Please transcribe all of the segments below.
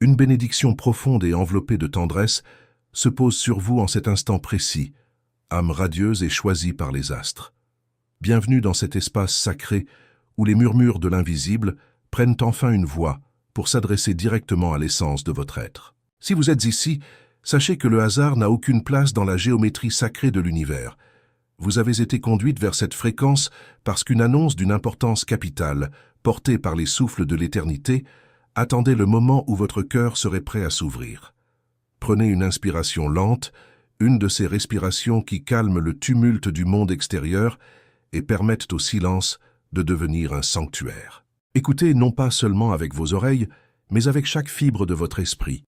Une bénédiction profonde et enveloppée de tendresse se pose sur vous en cet instant précis, âme radieuse et choisie par les astres. Bienvenue dans cet espace sacré où les murmures de l'invisible prennent enfin une voix pour s'adresser directement à l'essence de votre être. Si vous êtes ici, sachez que le hasard n'a aucune place dans la géométrie sacrée de l'univers. Vous avez été conduite vers cette fréquence parce qu'une annonce d'une importance capitale, portée par les souffles de l'éternité, attendait le moment où votre cœur serait prêt à s'ouvrir. Prenez une inspiration lente, une de ces respirations qui calment le tumulte du monde extérieur et permettent au silence de devenir un sanctuaire. Écoutez non pas seulement avec vos oreilles, mais avec chaque fibre de votre esprit,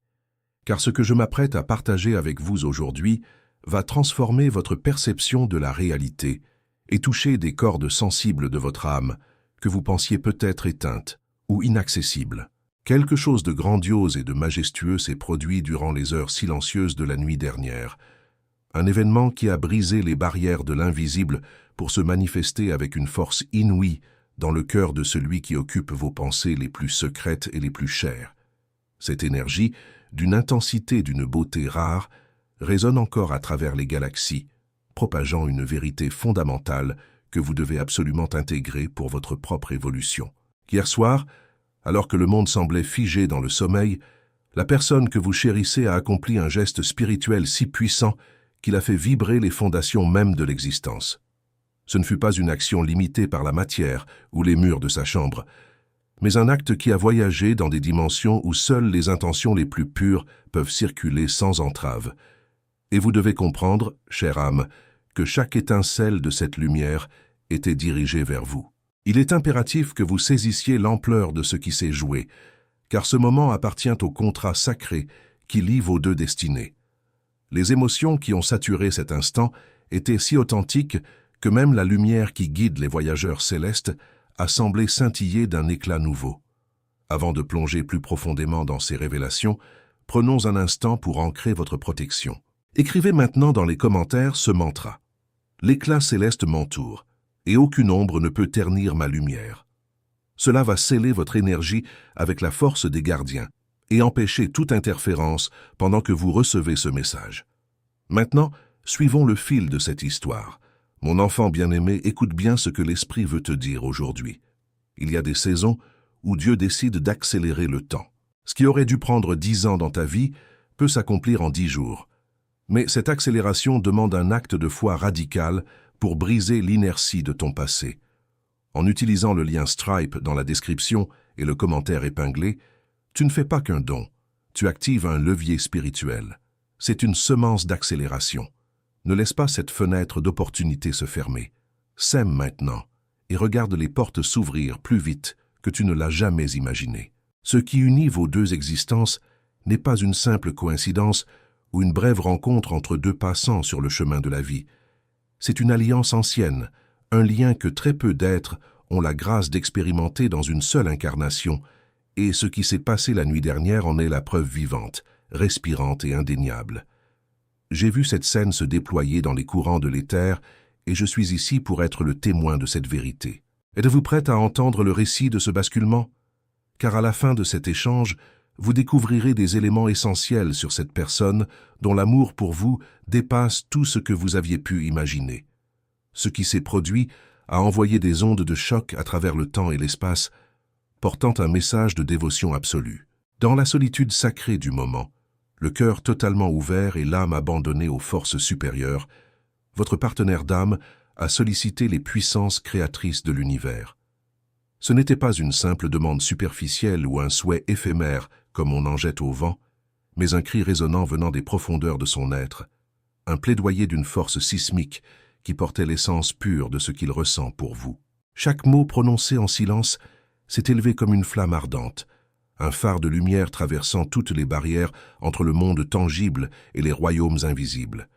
car ce que je m'apprête à partager avec vous aujourd'hui va transformer votre perception de la réalité et toucher des cordes sensibles de votre âme que vous pensiez peut-être éteintes ou inaccessibles. Quelque chose de grandiose et de majestueux s'est produit durant les heures silencieuses de la nuit dernière, un événement qui a brisé les barrières de l'invisible pour se manifester avec une force inouïe dans le cœur de celui qui occupe vos pensées les plus secrètes et les plus chères. Cette énergie, d'une intensité, d'une beauté rare, résonne encore à travers les galaxies, propageant une vérité fondamentale que vous devez absolument intégrer pour votre propre évolution. Hier soir, alors que le monde semblait figé dans le sommeil, la personne que vous chérissez a accompli un geste spirituel si puissant qu'il a fait vibrer les fondations mêmes de l'existence. Ce ne fut pas une action limitée par la matière ou les murs de sa chambre, mais un acte qui a voyagé dans des dimensions où seules les intentions les plus pures peuvent circuler sans entrave. Et vous devez comprendre, chère âme, que chaque étincelle de cette lumière était dirigée vers vous. Il est impératif que vous saisissiez l'ampleur de ce qui s'est joué, car ce moment appartient au contrat sacré qui lie vos deux destinées. Les émotions qui ont saturé cet instant étaient si authentiques que même la lumière qui guide les voyageurs célestes a semblé scintiller d'un éclat nouveau. Avant de plonger plus profondément dans ces révélations, prenons un instant pour ancrer votre protection. Écrivez maintenant dans les commentaires ce mantra. L'éclat céleste m'entoure, et aucune ombre ne peut ternir ma lumière. Cela va sceller votre énergie avec la force des gardiens et empêcher toute interférence pendant que vous recevez ce message. Maintenant, suivons le fil de cette histoire. Mon enfant bien-aimé, écoute bien ce que l'Esprit veut te dire aujourd'hui. Il y a des saisons où Dieu décide d'accélérer le temps. Ce qui aurait dû prendre 10 ans dans ta vie peut s'accomplir en 10 jours. Mais cette accélération demande un acte de foi radical pour briser l'inertie de ton passé. En utilisant le lien Stripe dans la description et le commentaire épinglé, tu ne fais pas qu'un don, tu actives un levier spirituel. C'est une semence d'accélération. Ne laisse pas cette fenêtre d'opportunité se fermer. Sème maintenant et regarde les portes s'ouvrir plus vite que tu ne l'as jamais imaginé. Ce qui unit vos deux existences n'est pas une simple coïncidence ou une brève rencontre entre deux passants sur le chemin de la vie. C'est une alliance ancienne, un lien que très peu d'êtres ont la grâce d'expérimenter dans une seule incarnation, et ce qui s'est passé la nuit dernière en est la preuve vivante, respirante et indéniable. J'ai vu cette scène se déployer dans les courants de l'éther, et je suis ici pour être le témoin de cette vérité. Êtes-vous prête à entendre le récit de ce basculement? Car à la fin de cet échange, vous découvrirez des éléments essentiels sur cette personne dont l'amour pour vous dépasse tout ce que vous aviez pu imaginer. Ce qui s'est produit a envoyé des ondes de choc à travers le temps et l'espace, portant un message de dévotion absolue. Dans la solitude sacrée du moment, le cœur totalement ouvert et l'âme abandonnée aux forces supérieures, votre partenaire d'âme a sollicité les puissances créatrices de l'univers. Ce n'était pas une simple demande superficielle ou un souhait éphémère comme on en jette au vent, mais un cri résonnant venant des profondeurs de son être, un plaidoyer d'une force sismique qui portait l'essence pure de ce qu'il ressent pour vous. Chaque mot prononcé en silence s'est élevé comme une flamme ardente, un phare de lumière traversant toutes les barrières entre le monde tangible et les royaumes invisibles.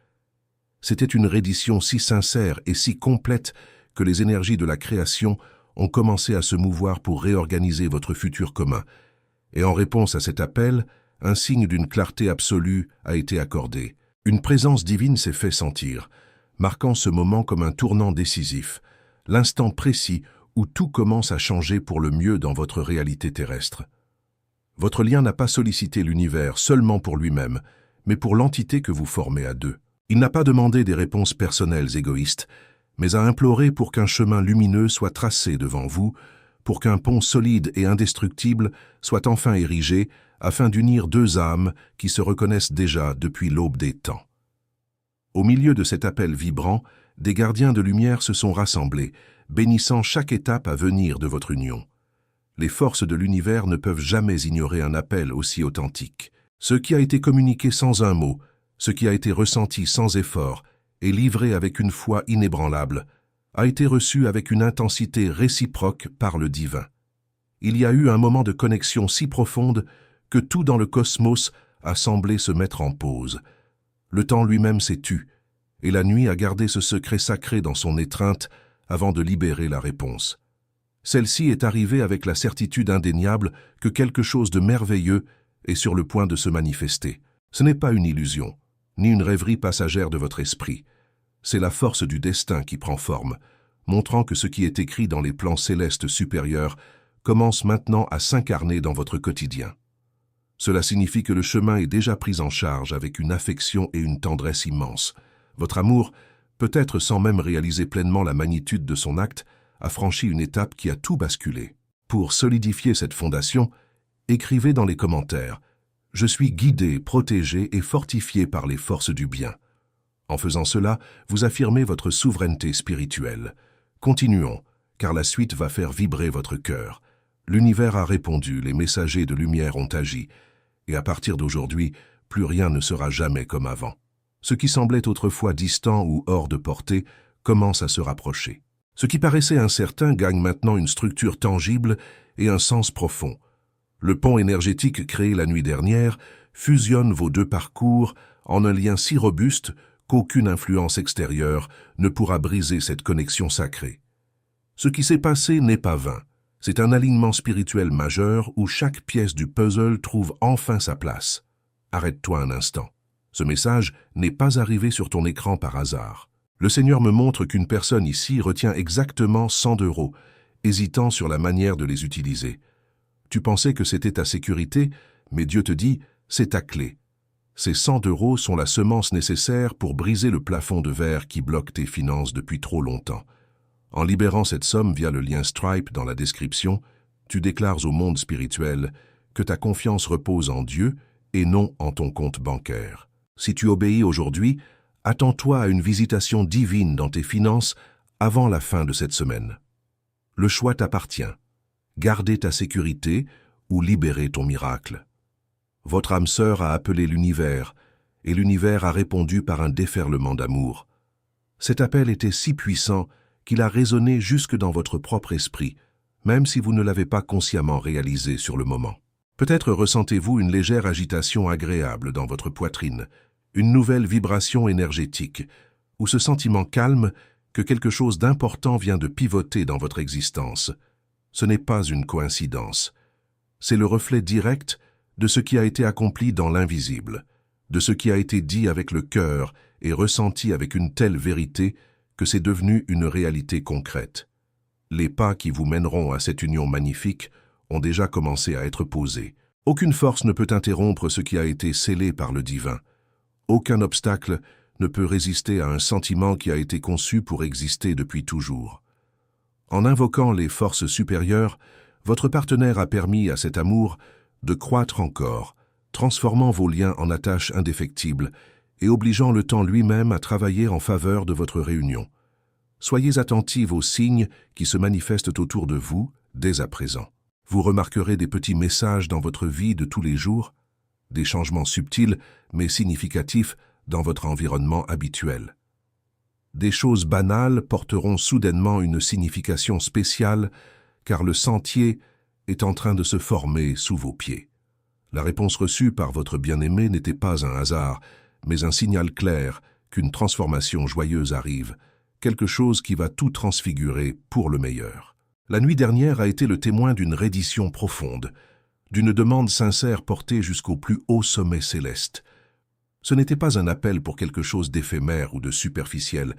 C'était une reddition si sincère et si complète que les énergies de la création ont commencé à se mouvoir pour réorganiser votre futur commun, et en réponse à cet appel, un signe d'une clarté absolue a été accordé. Une présence divine s'est fait sentir, marquant ce moment comme un tournant décisif, l'instant précis où tout commence à changer pour le mieux dans votre réalité terrestre. Votre lien n'a pas sollicité l'univers seulement pour lui-même, mais pour l'entité que vous formez à deux. Il n'a pas demandé des réponses personnelles égoïstes, mais a imploré pour qu'un chemin lumineux soit tracé devant vous, pour qu'un pont solide et indestructible soit enfin érigé, afin d'unir deux âmes qui se reconnaissent déjà depuis l'aube des temps. Au milieu de cet appel vibrant, des gardiens de lumière se sont rassemblés, bénissant chaque étape à venir de votre union. Les forces de l'univers ne peuvent jamais ignorer un appel aussi authentique. Ce qui a été communiqué sans un mot, ce qui a été ressenti sans effort et livré avec une foi inébranlable, a été reçu avec une intensité réciproque par le divin. Il y a eu un moment de connexion si profonde que tout dans le cosmos a semblé se mettre en pause. Le temps lui-même s'est tu, et la nuit a gardé ce secret sacré dans son étreinte avant de libérer la réponse. Celle-ci est arrivée avec la certitude indéniable que quelque chose de merveilleux est sur le point de se manifester. Ce n'est pas une illusion, ni une rêverie passagère de votre esprit. C'est la force du destin qui prend forme, montrant que ce qui est écrit dans les plans célestes supérieurs commence maintenant à s'incarner dans votre quotidien. Cela signifie que le chemin est déjà pris en charge avec une affection et une tendresse immenses. Votre amour, peut-être sans même réaliser pleinement la magnitude de son acte, a franchi une étape qui a tout basculé. Pour solidifier cette fondation, écrivez dans les commentaires « Je suis guidé, protégé et fortifié par les forces du bien ». En faisant cela, vous affirmez votre souveraineté spirituelle. Continuons, car la suite va faire vibrer votre cœur. L'univers a répondu, les messagers de lumière ont agi, et à partir d'aujourd'hui, plus rien ne sera jamais comme avant. Ce qui semblait autrefois distant ou hors de portée commence à se rapprocher. Ce qui paraissait incertain gagne maintenant une structure tangible et un sens profond. Le pont énergétique créé la nuit dernière fusionne vos deux parcours en un lien si robuste qu'aucune influence extérieure ne pourra briser cette connexion sacrée. Ce qui s'est passé n'est pas vain. C'est un alignement spirituel majeur où chaque pièce du puzzle trouve enfin sa place. Arrête-toi un instant. Ce message n'est pas arrivé sur ton écran par hasard. Le Seigneur me montre qu'une personne ici retient exactement 100 €, hésitant sur la manière de les utiliser. Tu pensais que c'était ta sécurité, mais Dieu te dit, c'est ta clé. Ces 100 € sont la semence nécessaire pour briser le plafond de verre qui bloque tes finances depuis trop longtemps. En libérant cette somme via le lien Stripe dans la description, tu déclares au monde spirituel que ta confiance repose en Dieu et non en ton compte bancaire. Si tu obéis aujourd'hui, attends-toi à une visitation divine dans tes finances avant la fin de cette semaine. Le choix t'appartient. Garder ta sécurité ou libérer ton miracle. Votre âme sœur a appelé l'univers, et l'univers a répondu par un déferlement d'amour. Cet appel était si puissant qu'il a résonné jusque dans votre propre esprit, même si vous ne l'avez pas consciemment réalisé sur le moment. Peut-être ressentez-vous une légère agitation agréable dans votre poitrine, une nouvelle vibration énergétique, ou ce sentiment calme que quelque chose d'important vient de pivoter dans votre existence. Ce n'est pas une coïncidence. C'est le reflet direct de ce qui a été accompli dans l'invisible, de ce qui a été dit avec le cœur et ressenti avec une telle vérité que c'est devenu une réalité concrète. Les pas qui vous mèneront à cette union magnifique ont déjà commencé à être posés. Aucune force ne peut interrompre ce qui a été scellé par le divin. Aucun obstacle ne peut résister à un sentiment qui a été conçu pour exister depuis toujours. En invoquant les forces supérieures, votre partenaire a permis à cet amour de croître encore, transformant vos liens en attaches indéfectibles et obligeant le temps lui-même à travailler en faveur de votre réunion. Soyez attentive aux signes qui se manifestent autour de vous dès à présent. Vous remarquerez des petits messages dans votre vie de tous les jours, des changements subtils mais significatifs dans votre environnement habituel. Des choses banales porteront soudainement une signification spéciale car le sentier est en train de se former sous vos pieds. La réponse reçue par votre bien-aimé n'était pas un hasard, mais un signal clair qu'une transformation joyeuse arrive, quelque chose qui va tout transfigurer pour le meilleur. La nuit dernière a été le témoin d'une reddition profonde, d'une demande sincère portée jusqu'au plus haut sommet céleste. Ce n'était pas un appel pour quelque chose d'éphémère ou de superficiel,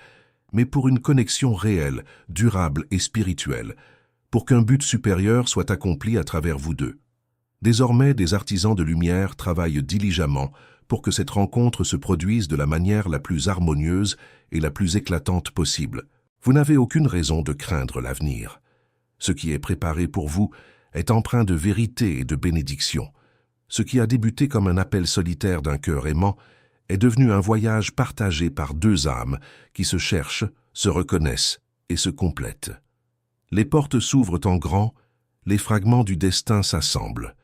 mais pour une connexion réelle, durable et spirituelle, pour qu'un but supérieur soit accompli à travers vous deux. Désormais, des artisans de lumière travaillent diligemment pour que cette rencontre se produise de la manière la plus harmonieuse et la plus éclatante possible. Vous n'avez aucune raison de craindre l'avenir. Ce qui est préparé pour vous est empreint de vérité et de bénédiction. Ce qui a débuté comme un appel solitaire d'un cœur aimant est devenu un voyage partagé par deux âmes qui se cherchent, se reconnaissent et se complètent. Les portes s'ouvrent en grand, les fragments du destin s'assemblent,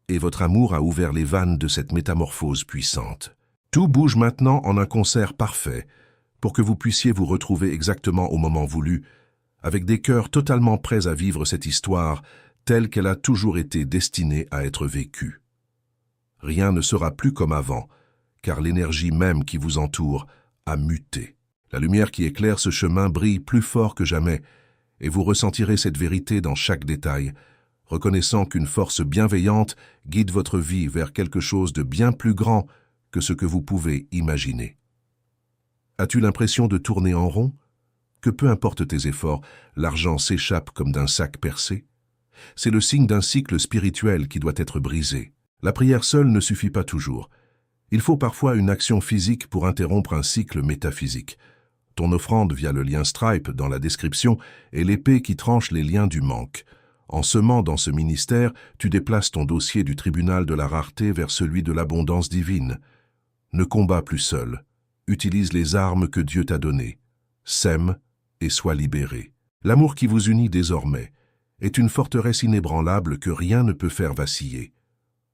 et votre amour a ouvert les vannes de cette métamorphose puissante. Tout bouge maintenant en un concert parfait, pour que vous puissiez vous retrouver exactement au moment voulu, avec des cœurs totalement prêts à vivre cette histoire telle qu'elle a toujours été destinée à être vécue. Rien ne sera plus comme avant, car l'énergie même qui vous entoure a muté. La lumière qui éclaire ce chemin brille plus fort que jamais, et vous ressentirez cette vérité dans chaque détail, reconnaissant qu'une force bienveillante guide votre vie vers quelque chose de bien plus grand que ce que vous pouvez imaginer. As-tu l'impression de tourner en rond? Que peu importe tes efforts, l'argent s'échappe comme d'un sac percé? C'est le signe d'un cycle spirituel qui doit être brisé. La prière seule ne suffit pas toujours. Il faut parfois une action physique pour interrompre un cycle métaphysique. Ton offrande via le lien Stripe dans la description est l'épée qui tranche les liens du manque. En semant dans ce ministère, tu déplaces ton dossier du tribunal de la rareté vers celui de l'abondance divine. Ne combats plus seul. Utilise les armes que Dieu t'a données. Sème et sois libéré. L'amour qui vous unit désormais est une forteresse inébranlable que rien ne peut faire vaciller.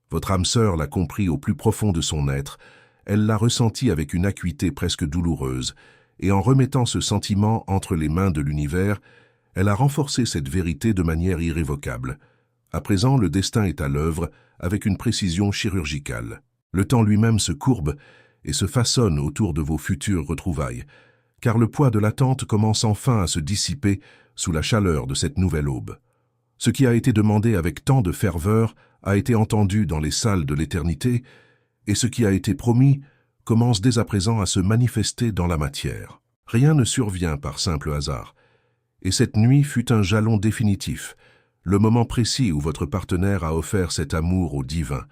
Votre âme sœur l'a compris au plus profond de son être, elle l'a ressenti avec une acuité presque douloureuse, et en remettant ce sentiment entre les mains de l'univers, elle a renforcé cette vérité de manière irrévocable. À présent, le destin est à l'œuvre avec une précision chirurgicale. Le temps lui-même se courbe et se façonne autour de vos futures retrouvailles, car le poids de l'attente commence enfin à se dissiper sous la chaleur de cette nouvelle aube. Ce qui a été demandé avec tant de ferveur a été entendu dans les salles de l'éternité, et ce qui a été promis commence dès à présent à se manifester dans la matière. Rien ne survient par simple hasard, et cette nuit fut un jalon définitif, le moment précis où votre partenaire a offert cet amour au divin,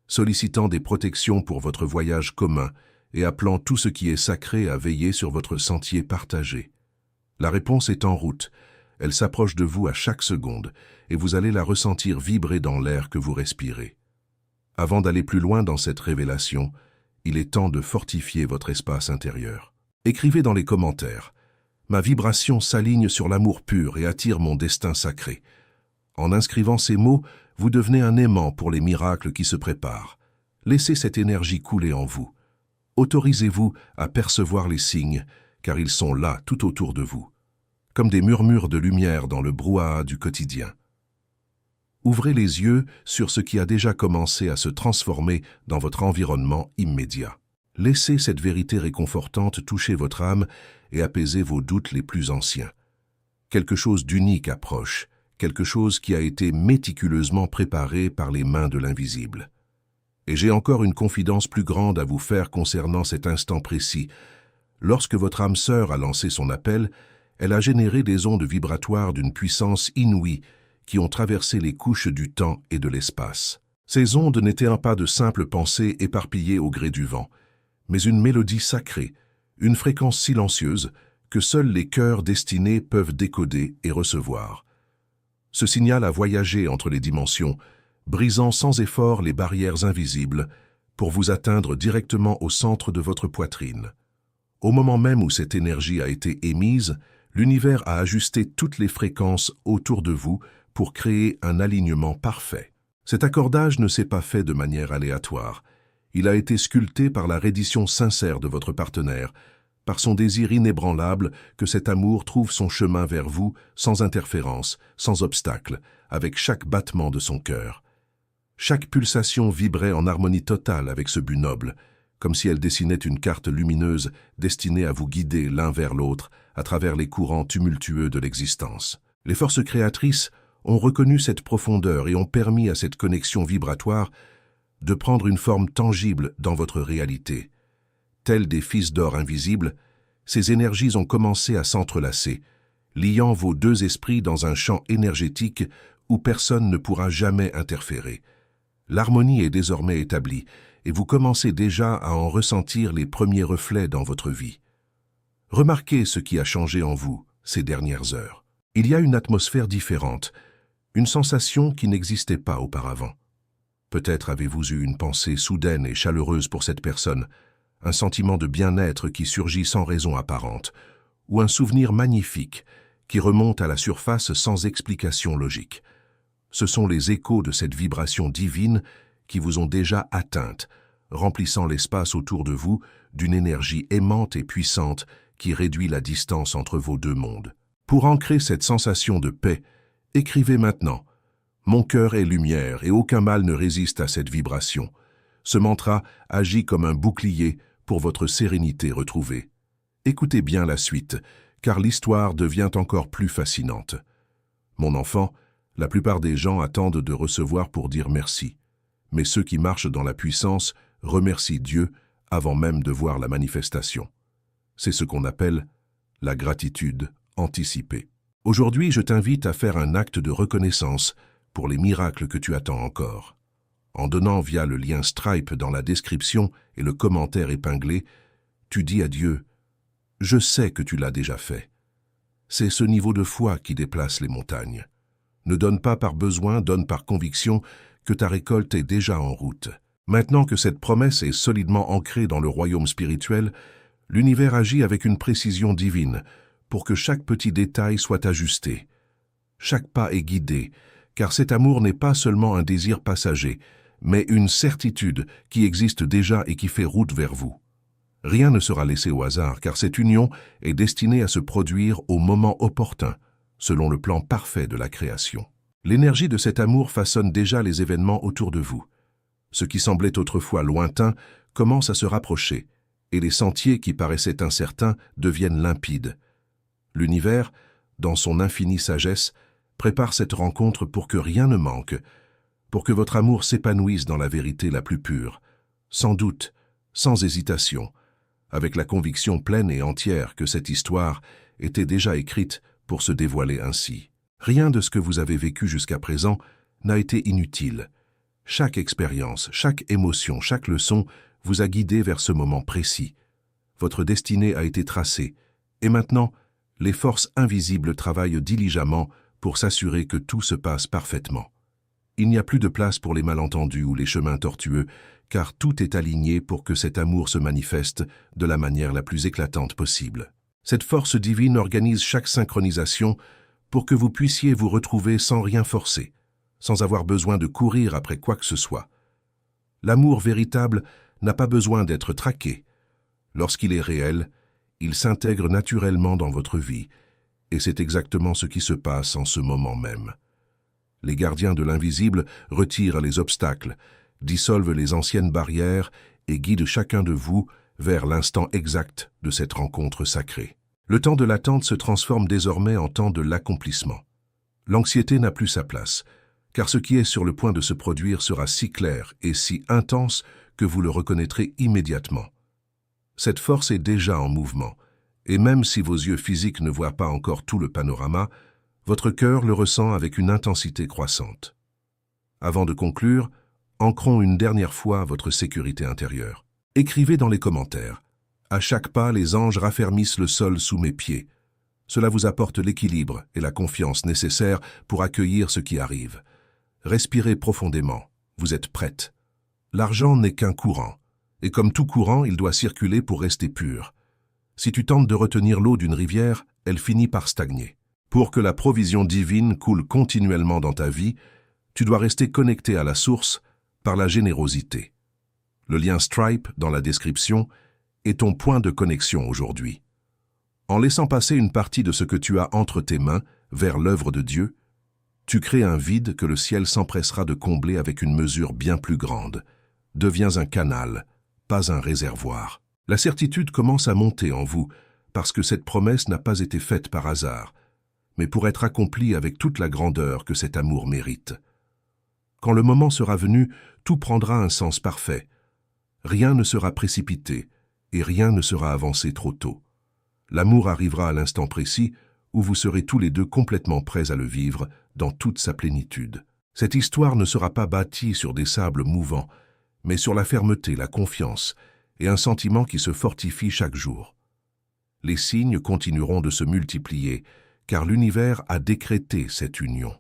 sollicitant des protections pour votre voyage commun et appelant tout ce qui est sacré à veiller sur votre sentier partagé. La réponse est en route, elle s'approche de vous à chaque seconde, et vous allez la ressentir vibrer dans l'air que vous respirez. Avant d'aller plus loin dans cette révélation, il est temps de fortifier votre espace intérieur. Écrivez dans les commentaires « Ma vibration s'aligne sur l'amour pur et attire mon destin sacré ». En inscrivant ces mots, vous devenez un aimant pour les miracles qui se préparent. Laissez cette énergie couler en vous. Autorisez-vous à percevoir les signes, car ils sont là tout autour de vous, comme des murmures de lumière dans le brouhaha du quotidien. Ouvrez les yeux sur ce qui a déjà commencé à se transformer dans votre environnement immédiat. Laissez cette vérité réconfortante toucher votre âme et apaiser vos doutes les plus anciens. Quelque chose d'unique approche, quelque chose qui a été méticuleusement préparé par les mains de l'invisible. Et j'ai encore une confidence plus grande à vous faire concernant cet instant précis. Lorsque votre âme sœur a lancé son appel, elle a généré des ondes vibratoires d'une puissance inouïe qui ont traversé les couches du temps et de l'espace. Ces ondes n'étaient pas de simples pensées éparpillées au gré du vent, mais une mélodie sacrée, une fréquence silencieuse que seuls les cœurs destinés peuvent décoder et recevoir. Ce signal a voyagé entre les dimensions, brisant sans effort les barrières invisibles pour vous atteindre directement au centre de votre poitrine. Au moment même où cette énergie a été émise, l'univers a ajusté toutes les fréquences autour de vous pour créer un alignement parfait. Cet accordage ne s'est pas fait de manière aléatoire. Il a été sculpté par la reddition sincère de votre partenaire, par son désir inébranlable que cet amour trouve son chemin vers vous sans interférence, sans obstacle, avec chaque battement de son cœur. Chaque pulsation vibrait en harmonie totale avec ce but noble, comme si elle dessinait une carte lumineuse destinée à vous guider l'un vers l'autre à travers les courants tumultueux de l'existence. Les forces créatrices ont reconnu cette profondeur et ont permis à cette connexion vibratoire de prendre une forme tangible dans votre réalité. Tels des fils d'or invisibles, ces énergies ont commencé à s'entrelacer, liant vos deux esprits dans un champ énergétique où personne ne pourra jamais interférer. L'harmonie est désormais établie et vous commencez déjà à en ressentir les premiers reflets dans votre vie. Remarquez ce qui a changé en vous ces dernières heures. Il y a une atmosphère différente, une sensation qui n'existait pas auparavant. Peut-être avez-vous eu une pensée soudaine et chaleureuse pour cette personne, un sentiment de bien-être qui surgit sans raison apparente, ou un souvenir magnifique qui remonte à la surface sans explication logique. Ce sont les échos de cette vibration divine qui vous ont déjà atteinte, remplissant l'espace autour de vous d'une énergie aimante et puissante qui réduit la distance entre vos deux mondes. Pour ancrer cette sensation de paix, écrivez maintenant « Mon cœur est lumière et aucun mal ne résiste à cette vibration ». Ce mantra agit comme un bouclier pour votre sérénité retrouvée. Écoutez bien la suite, car l'histoire devient encore plus fascinante. Mon enfant, la plupart des gens attendent de recevoir pour dire merci. Mais ceux qui marchent dans la puissance remercient Dieu avant même de voir la manifestation. C'est ce qu'on appelle la gratitude anticipée. Aujourd'hui, je t'invite à faire un acte de reconnaissance pour les miracles que tu attends encore. En donnant via le lien Stripe dans la description et le commentaire épinglé, tu dis à Dieu « Je sais que tu l'as déjà fait ». C'est ce niveau de foi qui déplace les montagnes. Ne donne pas par besoin, donne par conviction que ta récolte est déjà en route. Maintenant que cette promesse est solidement ancrée dans le royaume spirituel, l'univers agit avec une précision divine pour que chaque petit détail soit ajusté. Chaque pas est guidé, car cet amour n'est pas seulement un désir passager, mais une certitude qui existe déjà et qui fait route vers vous. Rien ne sera laissé au hasard, car cette union est destinée à se produire au moment opportun, selon le plan parfait de la création. L'énergie de cet amour façonne déjà les événements autour de vous. Ce qui semblait autrefois lointain commence à se rapprocher, et les sentiers qui paraissaient incertains deviennent limpides. L'univers, dans son infinie sagesse, prépare cette rencontre pour que rien ne manque, pour que votre amour s'épanouisse dans la vérité la plus pure, sans doute, sans hésitation, avec la conviction pleine et entière que cette histoire était déjà écrite pour se dévoiler ainsi. Rien de ce que vous avez vécu jusqu'à présent n'a été inutile. Chaque expérience, chaque émotion, chaque leçon vous a guidé vers ce moment précis. Votre destinée a été tracée, et maintenant, les forces invisibles travaillent diligemment pour s'assurer que tout se passe parfaitement. Il n'y a plus de place pour les malentendus ou les chemins tortueux, car tout est aligné pour que cet amour se manifeste de la manière la plus éclatante possible. Cette force divine organise chaque synchronisation pour que vous puissiez vous retrouver sans rien forcer, sans avoir besoin de courir après quoi que ce soit. L'amour véritable n'a pas besoin d'être traqué. Lorsqu'il est réel, il s'intègre naturellement dans votre vie, et c'est exactement ce qui se passe en ce moment même. Les gardiens de l'invisible retirent les obstacles, dissolvent les anciennes barrières et guident chacun de vous vers l'instant exact de cette rencontre sacrée. Le temps de l'attente se transforme désormais en temps de l'accomplissement. L'anxiété n'a plus sa place, car ce qui est sur le point de se produire sera si clair et si intense que vous le reconnaîtrez immédiatement. Cette force est déjà en mouvement, et même si vos yeux physiques ne voient pas encore tout le panorama, votre cœur le ressent avec une intensité croissante. Avant de conclure, ancrons une dernière fois votre sécurité intérieure. Écrivez dans les commentaires. À chaque pas, les anges raffermissent le sol sous mes pieds. Cela vous apporte l'équilibre et la confiance nécessaires pour accueillir ce qui arrive. Respirez profondément. Vous êtes prête. L'argent n'est qu'un courant, et comme tout courant, il doit circuler pour rester pur. Si tu tentes de retenir l'eau d'une rivière, elle finit par stagner. Pour que la provision divine coule continuellement dans ta vie, tu dois rester connecté à la source par la générosité. Le lien Stripe dans la description est ton point de connexion aujourd'hui. En laissant passer une partie de ce que tu as entre tes mains vers l'œuvre de Dieu, tu crées un vide que le ciel s'empressera de combler avec une mesure bien plus grande. Deviens un canal, pas un réservoir. La certitude commence à monter en vous, parce que cette promesse n'a pas été faite par hasard, mais pour être accomplie avec toute la grandeur que cet amour mérite. Quand le moment sera venu, tout prendra un sens parfait. Rien ne sera précipité, et rien ne sera avancé trop tôt. L'amour arrivera à l'instant précis où vous serez tous les deux complètement prêts à le vivre dans toute sa plénitude. Cette histoire ne sera pas bâtie sur des sables mouvants, mais sur la fermeté, la confiance et un sentiment qui se fortifie chaque jour. Les signes continueront de se multiplier, car l'univers a décrété cette union.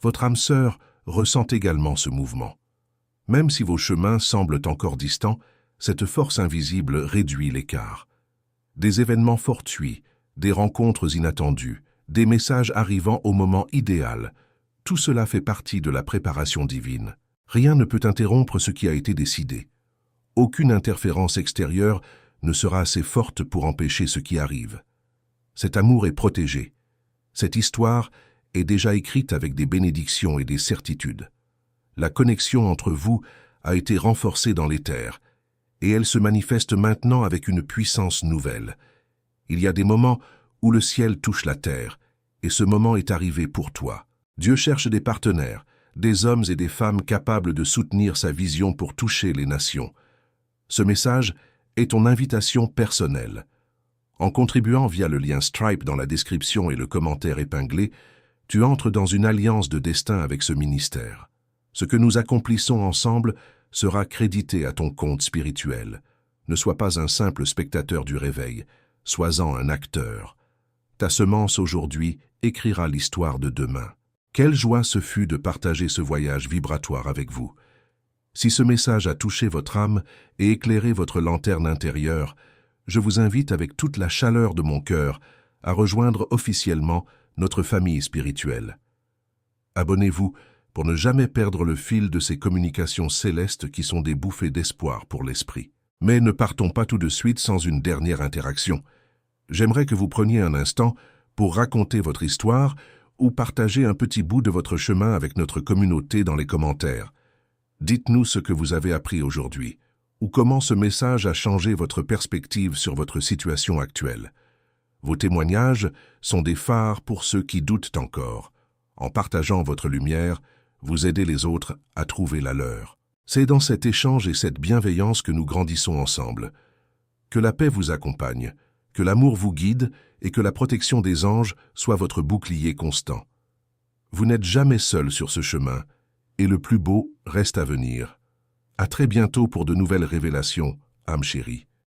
Votre âme sœur ressent également ce mouvement. Même si vos chemins semblent encore distants, cette force invisible réduit l'écart. Des événements fortuits, des rencontres inattendues, des messages arrivant au moment idéal, tout cela fait partie de la préparation divine. Rien ne peut interrompre ce qui a été décidé. Aucune interférence extérieure ne sera assez forte pour empêcher ce qui arrive. Cet amour est protégé. Cette histoire est déjà écrite avec des bénédictions et des certitudes. La connexion entre vous a été renforcée dans l'éther, et elle se manifeste maintenant avec une puissance nouvelle. Il y a des moments où le ciel touche la terre, et ce moment est arrivé pour toi. Dieu cherche des partenaires, des hommes et des femmes capables de soutenir sa vision pour toucher les nations. Ce message est ton invitation personnelle. En contribuant via le lien Stripe dans la description et le commentaire épinglé, tu entres dans une alliance de destin avec ce ministère. Ce que nous accomplissons ensemble sera crédité à ton compte spirituel. Ne sois pas un simple spectateur du réveil, sois-en un acteur. Ta semence aujourd'hui écrira l'histoire de demain. Quelle joie ce fut de partager ce voyage vibratoire avec vous. Si ce message a touché votre âme et éclairé votre lanterne intérieure, je vous invite avec toute la chaleur de mon cœur à rejoindre officiellement notre famille spirituelle. Abonnez-vous pour ne jamais perdre le fil de ces communications célestes qui sont des bouffées d'espoir pour l'esprit. Mais ne partons pas tout de suite sans une dernière interaction. J'aimerais que vous preniez un instant pour raconter votre histoire ou partager un petit bout de votre chemin avec notre communauté dans les commentaires. Dites-nous ce que vous avez appris aujourd'hui, ou comment ce message a changé votre perspective sur votre situation actuelle. Vos témoignages sont des phares pour ceux qui doutent encore. En partageant votre lumière, vous aidez les autres à trouver la leur. C'est dans cet échange et cette bienveillance que nous grandissons ensemble. Que la paix vous accompagne, que l'amour vous guide et que la protection des anges soit votre bouclier constant. Vous n'êtes jamais seul sur ce chemin, et le plus beau reste à venir. À très bientôt pour de nouvelles révélations, âme chérie.